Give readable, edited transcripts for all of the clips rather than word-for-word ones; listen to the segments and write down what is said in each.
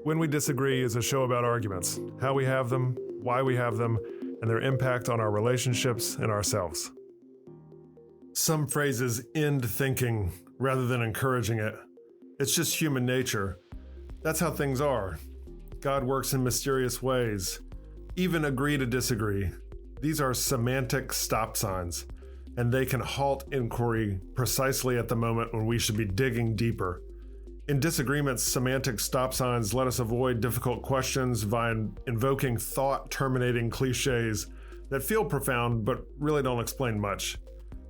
When We Disagree is a show about arguments, how we have them, why we have them, and their impact on our relationships and ourselves. Some phrases end thinking rather than encouraging it. It's just human nature. That's how things are. God works in mysterious ways. Even agree to disagree. These are semantic stop signs, and they can halt inquiry precisely at the moment when we should be digging deeper. In disagreements, semantic stop signs let us avoid difficult questions by invoking thought-terminating cliches that feel profound but really don't explain much.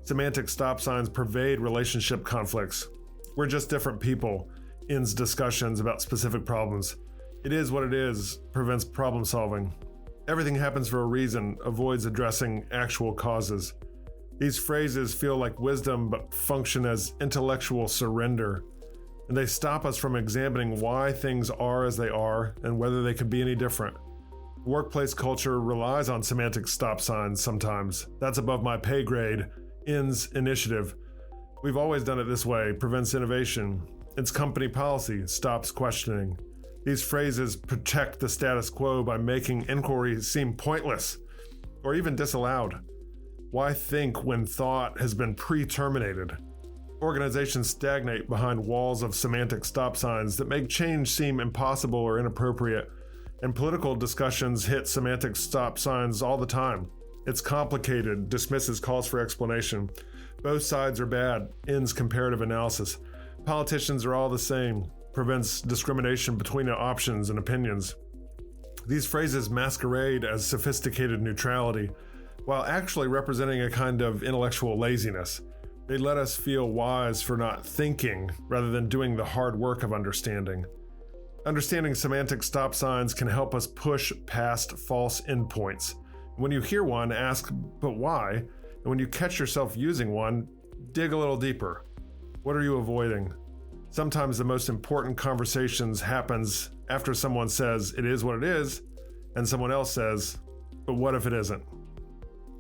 Semantic stop signs pervade relationship conflicts. We're just different people, ends discussions about specific problems. It is what it is prevents problem solving. Everything happens for a reason avoids addressing actual causes. These phrases feel like wisdom but function as intellectual surrender. And they stop us from examining why things are as they are and whether they could be any different. Workplace culture relies on semantic stop signs sometimes. That's above my pay grade, ends initiative. We've always done it this way, prevents innovation. It's company policy, stops questioning. These phrases protect the status quo by making inquiry seem pointless or even disallowed. Why think when thought has been pre-terminated? Organizations stagnate behind walls of semantic stop signs that make change seem impossible or inappropriate, and political discussions hit semantic stop signs all the time. It's complicated, dismisses calls for explanation. Both sides are bad, ends comparative analysis. Politicians are all the same, prevents discrimination between options and opinions. These phrases masquerade as sophisticated neutrality, while actually representing a kind of intellectual laziness. They let us feel wise for not thinking rather than doing the hard work of understanding. Understanding semantic stop signs can help us push past false endpoints. When you hear one, ask, but why? And when you catch yourself using one, dig a little deeper. What are you avoiding? Sometimes the most important conversations happens after someone says it is what it is, and someone else says, but what if it isn't?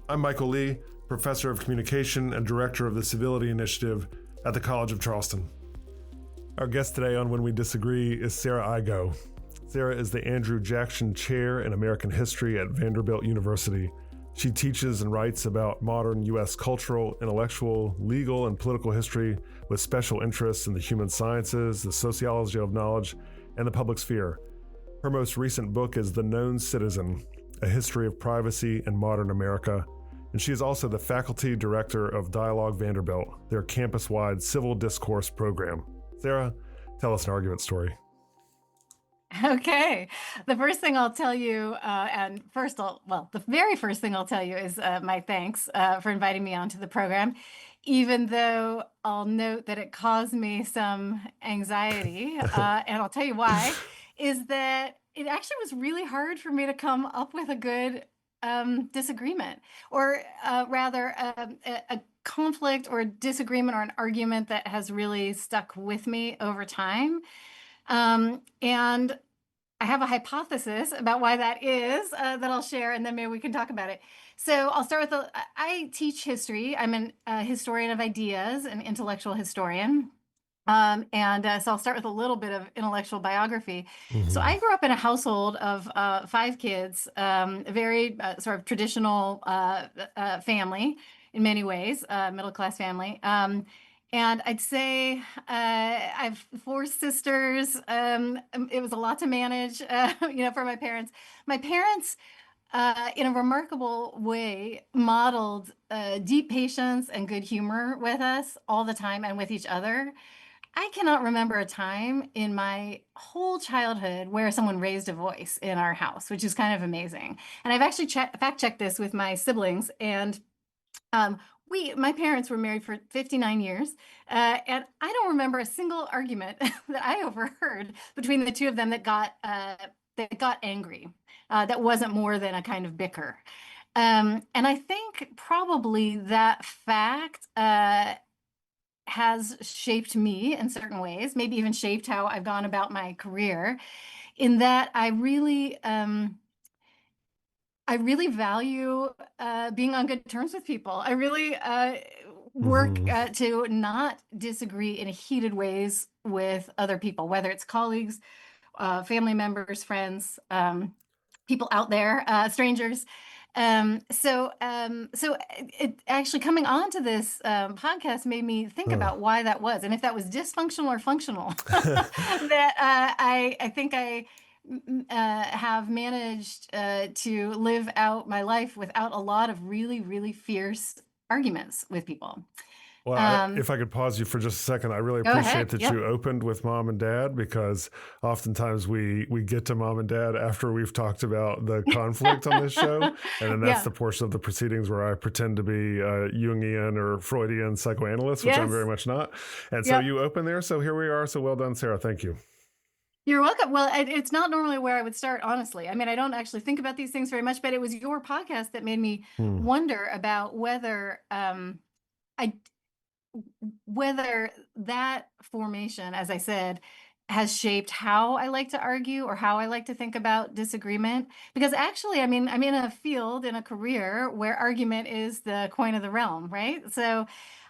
I'm Michael Lee, Professor of Communication and Director of the Civility Initiative at the College of Charleston. Our guest today on When We Disagree is Sarah Igoe. Sarah is the Andrew Jackson Chair in American History at Vanderbilt University. She teaches and writes about modern U.S. cultural, intellectual, legal, and political history with special interests in the human sciences, the sociology of knowledge, and the public sphere. Her most recent book is The Known Citizen, A History of Privacy in Modern America, and she is also the faculty director of Dialogue Vanderbilt, their campus-wide civil discourse program. Sarah, tell us an argument story. Okay. The first thing I'll tell you, the very first thing I'll tell you is my thanks for inviting me onto the program, even though I'll note that it caused me some anxiety, and I'll tell you why, is that it actually was really hard for me to come up with a good disagreement, or rather a conflict or a disagreement or an argument that has really stuck with me over time. And I have a hypothesis about why that is that I'll share, and then maybe we can talk about it. So I'll start with, I teach history. I'm a historian of ideas, an intellectual historian. So I'll start with a little bit of intellectual biography. Mm-hmm. So I grew up in a household of 5 kids, a very sort of traditional family in many ways, middle-class family. And I'd say I have 4 sisters. It was a lot to manage, for my parents. My parents, in a remarkable way, modeled deep patience and good humor with us all the time and with each other. I cannot remember a time in my whole childhood where someone raised a voice in our house, which is kind of amazing. And I've actually fact-checked this with my siblings, and my parents were married for 59 years, and I don't remember a single argument that I overheard between the two of them that got angry, that wasn't more than a kind of bicker. And I think probably that fact has shaped me in certain ways, maybe even shaped how I've gone about my career, in that I really value being on good terms with people. I really work to not disagree in heated ways with other people, whether it's colleagues family members, friends, people out there, strangers. So it actually coming on to this podcast made me think Huh. about why that was, and if that was dysfunctional or functional. That I think I have managed to live out my life without a lot of really, really fierce arguments with people. Well, Um, if I could pause you for just a second, I really Go appreciate ahead. that Yep. you opened with mom and dad, because oftentimes we get to mom and dad after we've talked about the conflict on this show. And then that's Yeah. the portion of the proceedings where I pretend to be a Jungian or Freudian psychoanalyst, which I'm Yes. very much not. And so Yep. you open there. So here we are. So well done, Sarah. Thank you. You're welcome. Well, it's not normally where I would start, honestly. I mean, I don't actually think about these things very much, but it was your podcast that made me Hmm. wonder about I whether that formation, as I said, has shaped how I like to argue or how I like to think about disagreement. Because actually, I mean, I'm in a field, in a career where argument is the coin of the realm, right? So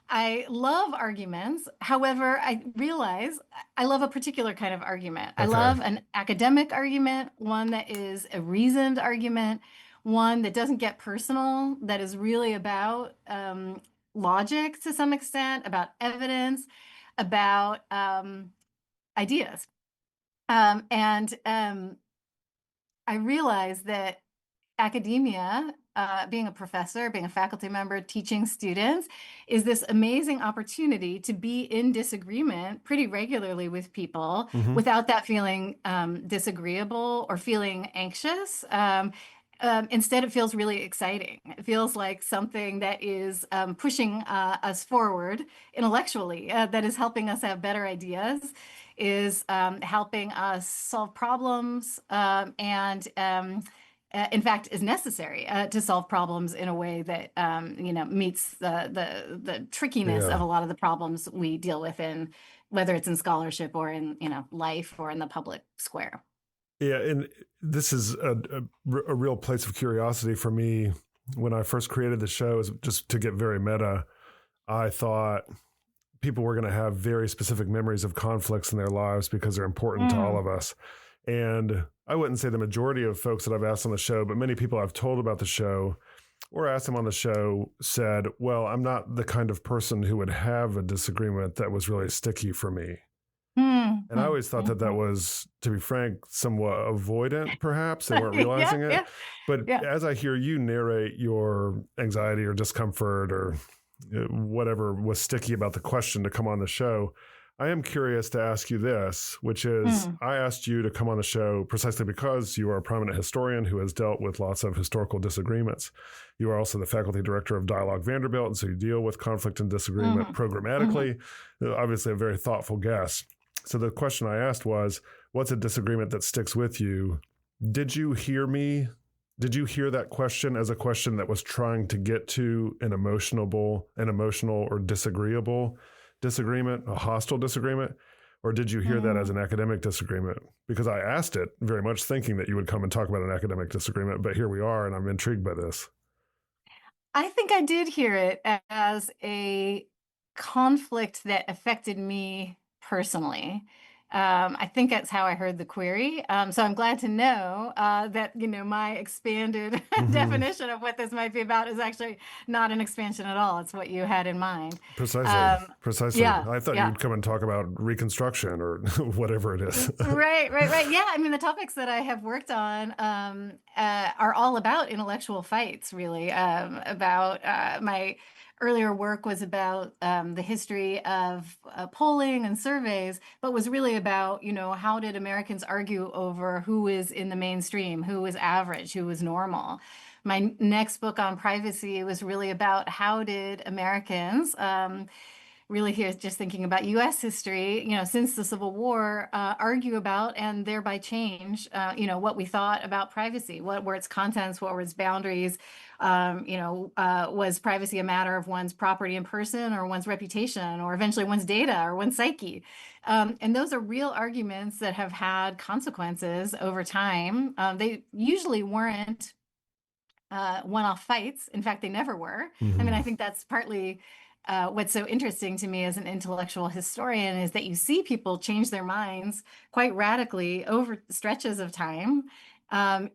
I love arguments. However, I realize I love a particular kind of argument. I Okay. love an academic argument, one that is a reasoned argument, one that doesn't get personal, that is really about logic to some extent, about evidence, about ideas. And I realize that academia, being a professor, being a faculty member, teaching students, is this amazing opportunity to be in disagreement pretty regularly with people Hmm. without that feeling disagreeable or feeling anxious. Instead, it feels really exciting. It feels like something that is pushing us forward intellectually, that is helping us have better ideas, is helping us solve problems, and in fact, is necessary to solve problems in a way that meets the trickiness of Yeah. a lot of the problems we deal with in whether it's in scholarship or in life or in the public square. Yeah, and this is a real place of curiosity for me. When I first created the show, is just to get very meta. I thought people were going to have very specific memories of conflicts in their lives because they're important to all Mm, of us. And I wouldn't say the majority of folks that I've asked on the show, but many people I've told about the show or asked them on the show said, well, I'm not the kind of person who would have a disagreement that was really sticky for me. mm, And I mm, always thought that that mhm. was, to be frank, somewhat avoidant, perhaps. They weren't Yeah, realizing it. yeah, But yeah. as I hear you narrate your anxiety or discomfort or whatever was sticky about the question to come on the show, I am curious to ask you this, which is Mm, I asked you to come on the show precisely because you are a prominent historian who has dealt with lots of historical disagreements. You are also the faculty director of Dialogue Vanderbilt, and so you deal with conflict and disagreement mhm, mhm. programmatically. Obviously, a very thoughtful guest. So the question I asked was, what's a disagreement that sticks with you? Did you hear me? Did you hear that question as a question that was trying to get to an emotional or disagreeable disagreement, a hostile disagreement? Or did you hear that as Mm. an academic disagreement? Because I asked it very much thinking that you would come and talk about an academic disagreement, but here we are, and I'm intrigued by this. I think I did hear it as a conflict that affected me personally. I think that's how I heard the query. So I'm glad to know that my expanded Mm-hmm. definition of what this might be about is actually not an expansion at all. It's what you had in mind. Precisely. Um, Precisely. yeah, I thought yeah. you'd come and talk about Reconstruction or whatever it is. Right, right, right. Yeah, I mean, the topics that I have worked on are all about intellectual fights, really. About my earlier work was about the history of polling and surveys, but was really about, how did Americans argue over who is in the mainstream, who is average, who is normal. My next book on privacy was really about how did Americans really here just thinking about US history, since the Civil War, argue about and thereby change, what we thought about privacy, what were its contents, what were its boundaries, was privacy a matter of one's property and person or one's reputation or eventually one's data or one's psyche. And those are real arguments that have had consequences over time. They usually weren't one-off fights. In fact, they never were. I mean, Mm-hmm. I think that's partly what's so interesting to me as an intellectual historian is that you see people change their minds quite radically over stretches of time,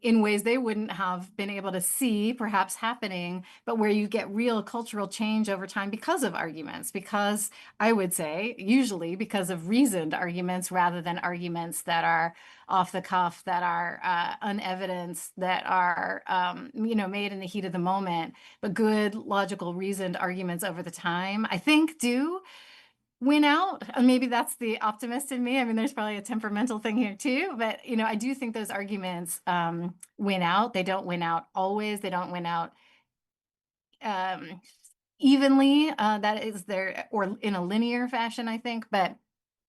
in ways they wouldn't have been able to see perhaps happening, but where you get real cultural change over time because of arguments, because I would say usually because of reasoned arguments rather than arguments that are off the cuff, that are unevidenced, that are made in the heat of the moment, but good, logical, reasoned arguments over the time, I think do win out. And maybe that's the optimist in me. I mean, there's probably a temperamental thing here too, but I do think those arguments win out. They don't win out always. They don't win out um, evenly. That is there, or in a linear fashion, I think. But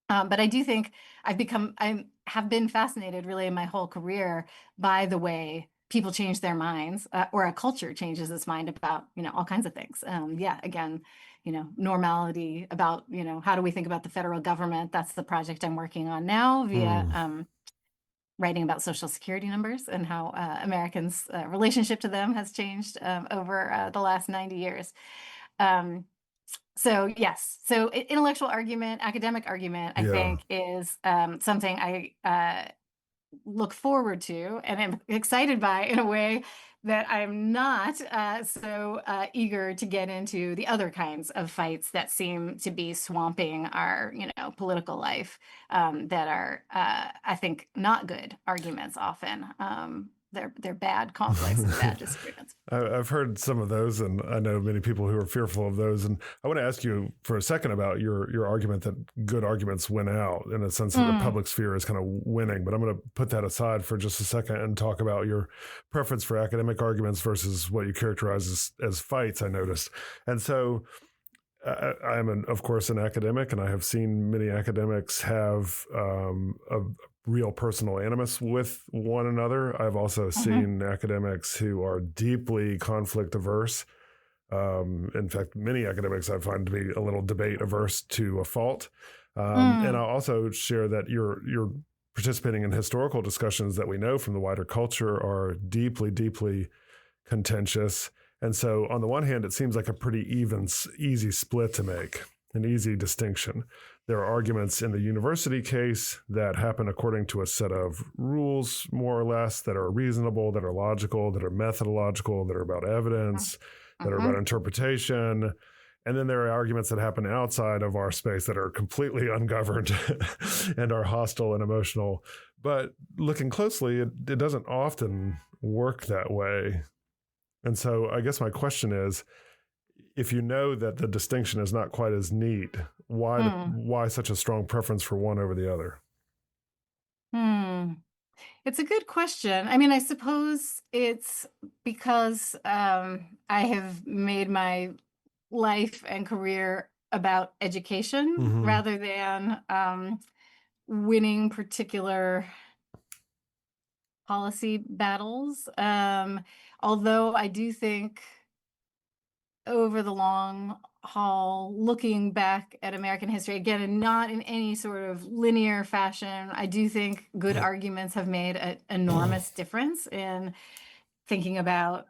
I do think I have been fascinated really in my whole career by the way people change their minds, or a culture changes its mind about, all kinds of things. Yeah, again, normality about, how do we think about the federal government? That's the project I'm working on now via writing about Social Security numbers and how Americans' relationship to them has changed over the last 90 years. So yes, so intellectual argument, academic argument, I Yeah. think is something I look forward to and am excited by in a way that I'm not so eager to get into the other kinds of fights that seem to be swamping our, political life, that are, I think, not good arguments often. They're bad conflicts and bad disagreements. I've heard some of those, and I know many people who are fearful of those. And I want to ask you for a second about your argument that good arguments win out in a sense that the public sphere is kind of winning. But I'm going to put that aside for just a second and talk about your preference for academic arguments versus what you characterize as fights, I noticed. And so I am, of course, an academic, and I have seen many academics have a real personal animus with one another. I've also seen academics who are deeply conflict averse. In fact, many academics I find to be a little debate averse to a fault. And I'll also share that you're participating in historical discussions that we know from the wider culture are deeply, deeply contentious. And so on the one hand, it seems like a pretty easy split to make, an easy distinction. There are arguments in the university case that happen according to a set of rules, more or less, that are reasonable, that are logical, that are methodological, that are about evidence, that are about interpretation. And then there are arguments that happen outside of our space that are completely ungoverned and are hostile and emotional. But looking closely, it doesn't often work that way. And so I guess my question is, if you know that the distinction is not quite as neat, why such a strong preference for one over the other? It's a good question. I mean, I suppose it's because I have made my life and career about education rather than winning particular policy battles. Although I do think over the long haul, looking back at American history, again, and not in any sort of linear fashion, I do think good arguments have made an enormous difference in thinking about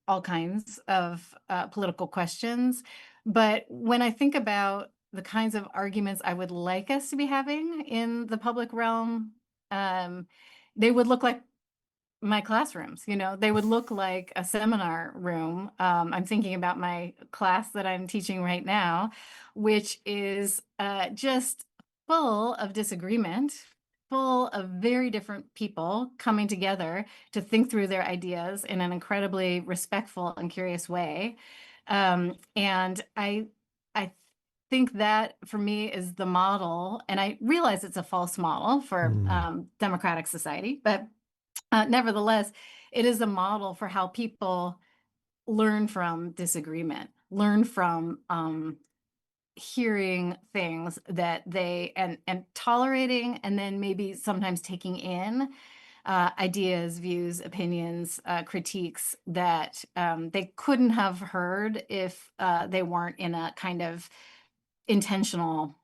all kinds of political questions. But when I think about the kinds of arguments I would like us to be having in the public realm, they would look like my classrooms, they would look like a seminar room. I'm thinking about my class that I'm teaching right now, which is just full of disagreement, full of very different people coming together to think through their ideas in an incredibly respectful and curious way. And I think that for me is the model, and I realize it's a false model for democratic society, but nevertheless, it is a model for how people learn from disagreement, learn from hearing things that they and tolerating, and then maybe sometimes taking in ideas, views, opinions, critiques that they couldn't have heard if they weren't in a kind of intentional,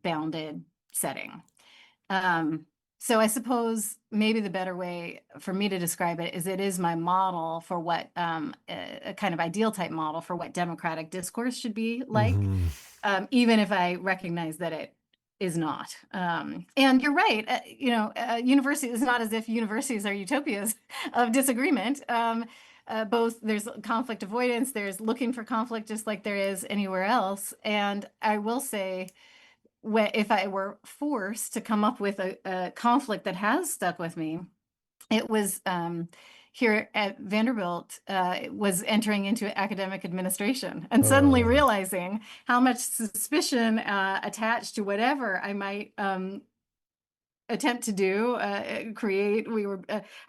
bounded setting. So I suppose maybe the better way for me to describe it is my model for what a kind of ideal type model for what democratic discourse should be like, Hmm. even if I recognize that it is not. And you're right. University is not as if universities are utopias of disagreement. Both there's conflict avoidance, there's looking for conflict just like there is anywhere else. And I will say, if I were forced to come up with a conflict that has stuck with me, it was here at Vanderbilt, it was entering into academic administration and suddenly Uh, realizing how much suspicion attached to whatever I might attempt to do, create.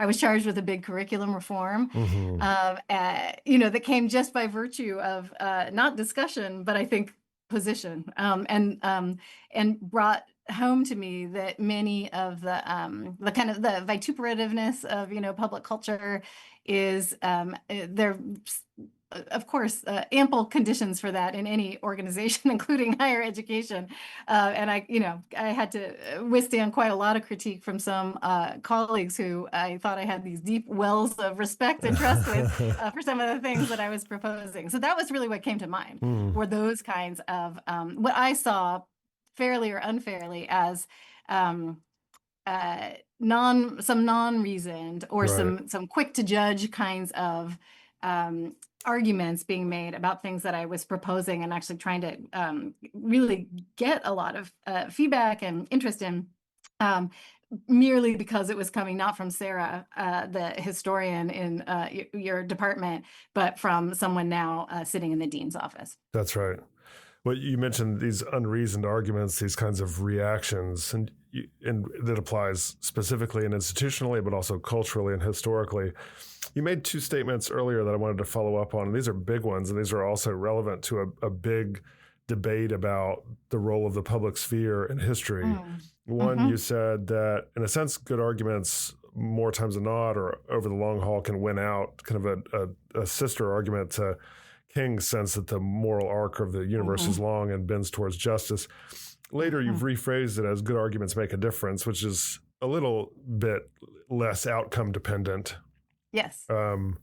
I was charged with a big curriculum reform, mhm. that came just by virtue of not discussion, but I think position, and brought home to me that many of the kind of the vituperativeness of public culture is there. Of course, ample conditions for that in any organization, including higher education. And I had to withstand quite a lot of critique from some colleagues who I thought I had these deep wells of respect and trust with for some of the things that I was proposing. So that was really what came to mind, Mm, were those kinds of what I saw fairly or unfairly as um, non-reasoned or right. some quick to judge kinds of arguments being made about things that I was proposing and actually trying to really get a lot of feedback and interest in, um, merely because it was coming not from Sarah, the historian in your department, but from someone now sitting in the dean's office. That's right. Well, you mentioned these unreasoned arguments, these kinds of reactions, and that applies specifically and institutionally, but also culturally and historically. You made two statements earlier that I wanted to follow up on. These are big ones, and these are also relevant to a big debate about the role of the public sphere in history. Mm. One, Hmm. you said that, in a sense, good arguments more times than not, or over the long haul, can win out. Kind of a sister argument to King's sense that the moral arc of the universe is Hmm. long and bends towards justice. Later, you've Hmm. rephrased it as good arguments make a difference, which is a little bit less outcome dependent. Yes. Um,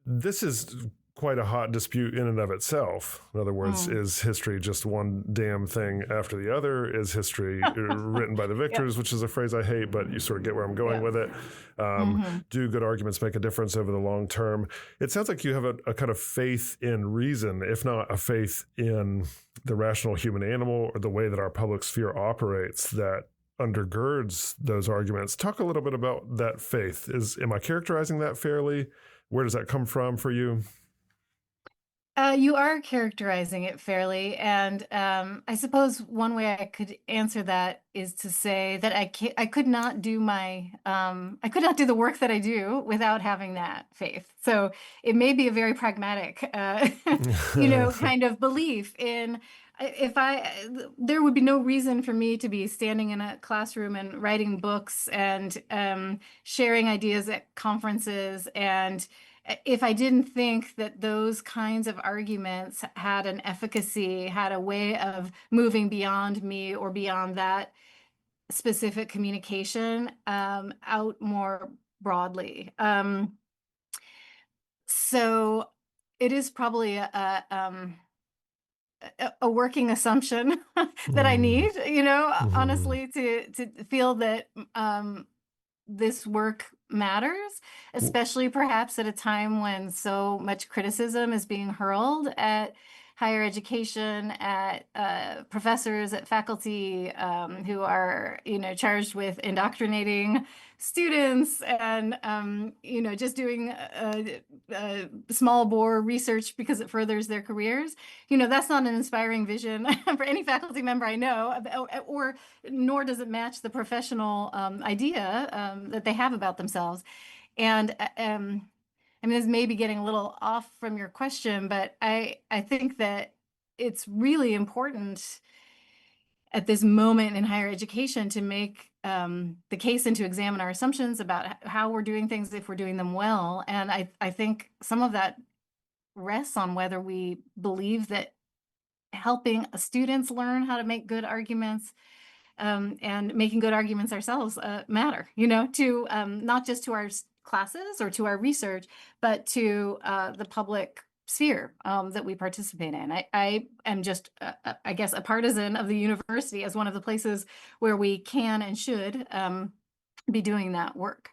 this is quite a hot dispute in and of itself. In other words, Mm. is history just one damn thing after the other? Is history written by the Yep. victors, which is a phrase I hate, but you sort of get where I'm going Yep. with it. Hmm. Do good arguments make a difference over the long term? It sounds like you have a kind of faith in reason, if not a faith in the rational human animal or the way that our public sphere operates, that undergirds those arguments. Talk a little bit about that faith. Am I characterizing that fairly? Where does that come from for you? You are characterizing it fairly, and I suppose one way I could answer that is to say that I could not do I could not do the work that I do without having that faith. So it may be a very pragmatic, kind of belief in if there would be no reason for me to be standing in a classroom and writing books and sharing ideas at conferences, and if I didn't think that those kinds of arguments had an efficacy, had a way of moving beyond me or beyond that specific communication, out more broadly. So it is probably a working assumption that I Mm, need, mhm. honestly, to feel that this work matters, especially perhaps at a time when so much criticism is being hurled at higher education, at professors, at faculty, who are, charged with indoctrinating students and, just doing small bore research because it furthers their careers. That's not an inspiring vision for any faculty member I know, or nor does it match the professional idea that they have about themselves. And I mean, this may be getting a little off from your question, but I think that it's really important at this moment in higher education to make the case and to examine our assumptions about how we're doing things if we're doing them well. And I think some of that rests on whether we believe that helping students learn how to make good arguments and making good arguments ourselves matter, to not just to our classes or to our research, but to the public sphere that we participate in. I am just, I guess, a partisan of the university as one of the places where we can and should be doing that work.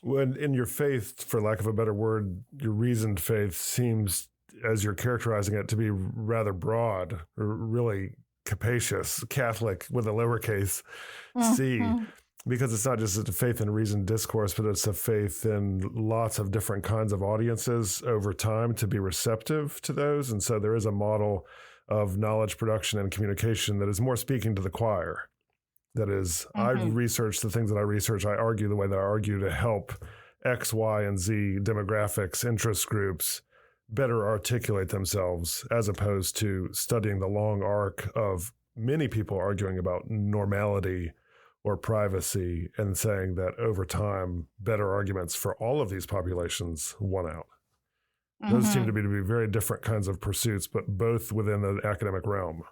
When in your faith, for lack of a better word, your reasoned faith seems, as you're characterizing it, to be rather broad or really capacious, Catholic with a lowercase c, Mm-hmm. because it's not just a faith in reasoned discourse, but it's a faith in lots of different kinds of audiences over time to be receptive to those. And so there is a model of knowledge production and communication that is more speaking to the choir. That is, I Mm-hmm. research the things that I research. I argue the way that I argue to help X, Y, and Z demographics, interest groups better articulate themselves, as opposed to studying the long arc of many people arguing about normality or privacy and saying that over time, better arguments for all of these populations won out. Those seem Mm-hmm. to be very different kinds of pursuits, but both within the academic realm.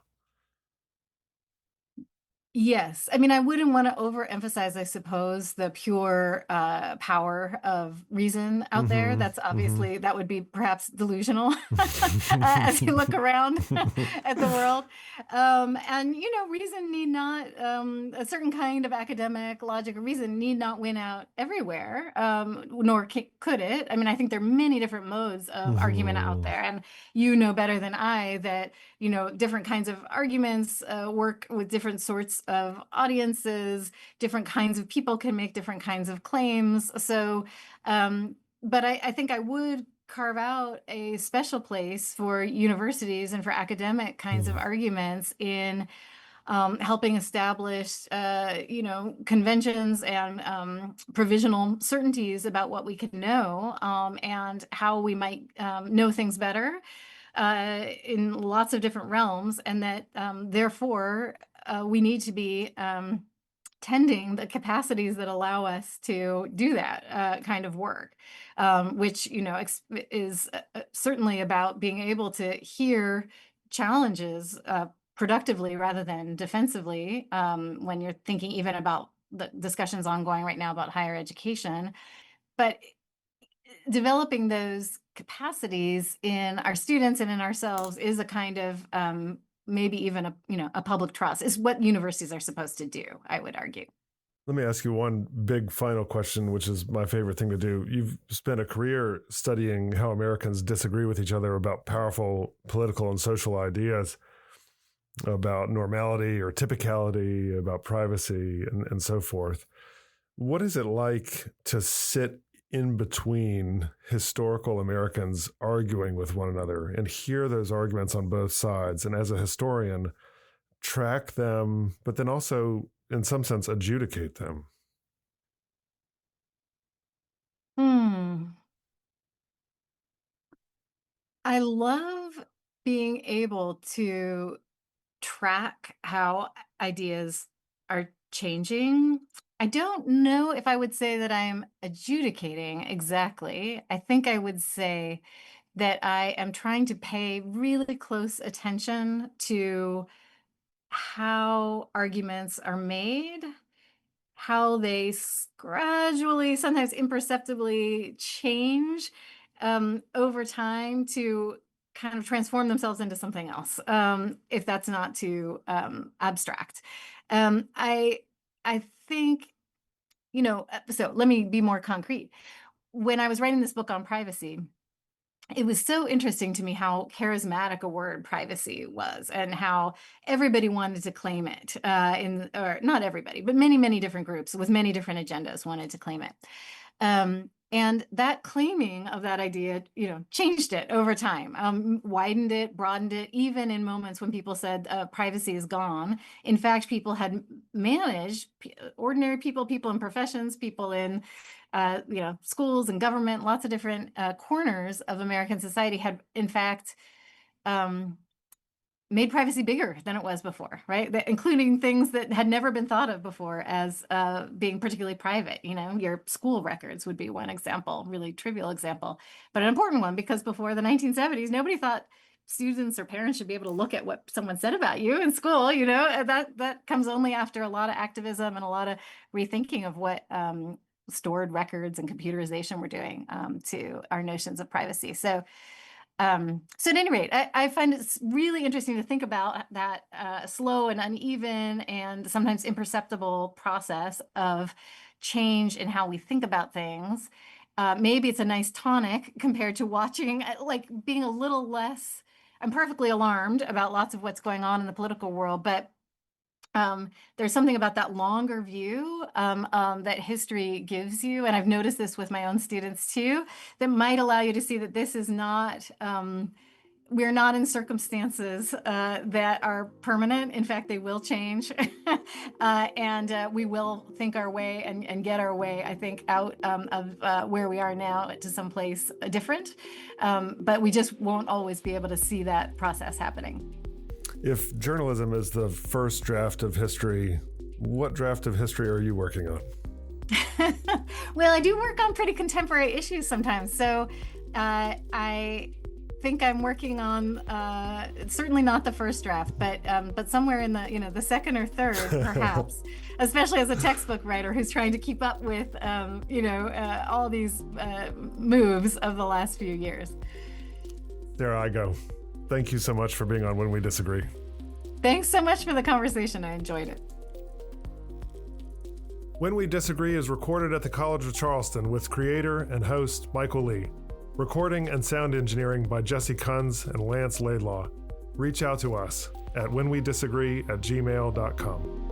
Yes. I mean, I wouldn't want to overemphasize, I suppose, the pure power of reason out there. Mm-hmm. That's Mm-hmm. obviously, that would be perhaps delusional as you look around at the world. And, reason need not, a certain kind of academic logic or reason need not win out everywhere, nor could it. I mean, I think there are many different modes of argument out Mm-hmm. there. And you know better than I that different kinds of arguments work with different sorts of audiences. Different kinds of people can make different kinds of claims. So, but I think I would carve out a special place for universities and for academic kinds of arguments in helping establish, conventions and provisional certainties about what we can know and how we might know things better in lots of different realms, and that therefore we need to be tending the capacities that allow us to do that kind of work, which is certainly about being able to hear challenges productively rather than defensively when you're thinking even about the discussions ongoing right now about higher education. But developing those capacities in our students and in ourselves is a kind of maybe even a public trust is what universities are supposed to do, I would argue. Let me ask you one big final question, which is my favorite thing to do. You've spent a career studying how Americans disagree with each other about powerful political and social ideas, about normality or typicality, about privacy, and so forth. What is it like to sit in between historical Americans arguing with one another and hear those arguments on both sides? And as a historian, track them, but then also, in some sense, adjudicate them. Hmm. I love being able to track how ideas are changing. I don't know if I would say that I am adjudicating exactly. I think I would say that I am trying to pay really close attention to how arguments are made, how they gradually, sometimes imperceptibly change over time to kind of transform themselves into something else, if that's not too abstract. I think, so let me be more concrete. When I was writing this book on privacy, it was so interesting to me how charismatic a word privacy was and how everybody wanted to claim it or not everybody, but many, many different groups with many different agendas wanted to claim it. And that claiming of that idea, changed it over time, widened it, broadened it, even in moments when people said privacy is gone. In fact, people had managed, ordinary people, people in professions, people in schools and government, lots of different corners of American society had, in fact, made privacy bigger than it was before, right? Including things that had never been thought of before as being particularly private. Your school records would be one example, really trivial example, but an important one, because before the 1970s, nobody thought students or parents should be able to look at what someone said about you in school. That comes only after a lot of activism and a lot of rethinking of what stored records and computerization we're doing to our notions of privacy. So at any rate, I find it's really interesting to think about that slow and uneven and sometimes imperceptible process of change in how we think about things. Maybe it's a nice tonic compared to watching, like being a little less. I'm perfectly alarmed about lots of what's going on in the political world, but there's something about that longer view that history gives you, and I've noticed this with my own students too, that might allow you to see that this is not, we're not in circumstances that are permanent. In fact, they will change, and we will think our way and get our way, I think, out of where we are now to someplace different, but we just won't always be able to see that process happening. If journalism is the first draft of history, what draft of history are you working on? Well, I do work on pretty contemporary issues sometimes. So I think I'm working on certainly not the first draft, but somewhere in the second or third, perhaps. Especially as a textbook writer who's trying to keep up with all these moves of the last few years. There I go. Thank you so much for being on When We Disagree. Thanks so much for the conversation. I enjoyed it. When We Disagree is recorded at the College of Charleston with creator and host Michael Lee. Recording and sound engineering by Jesse Kunz and Lance Laidlaw. Reach out to us at whenwedisagree@gmail.com.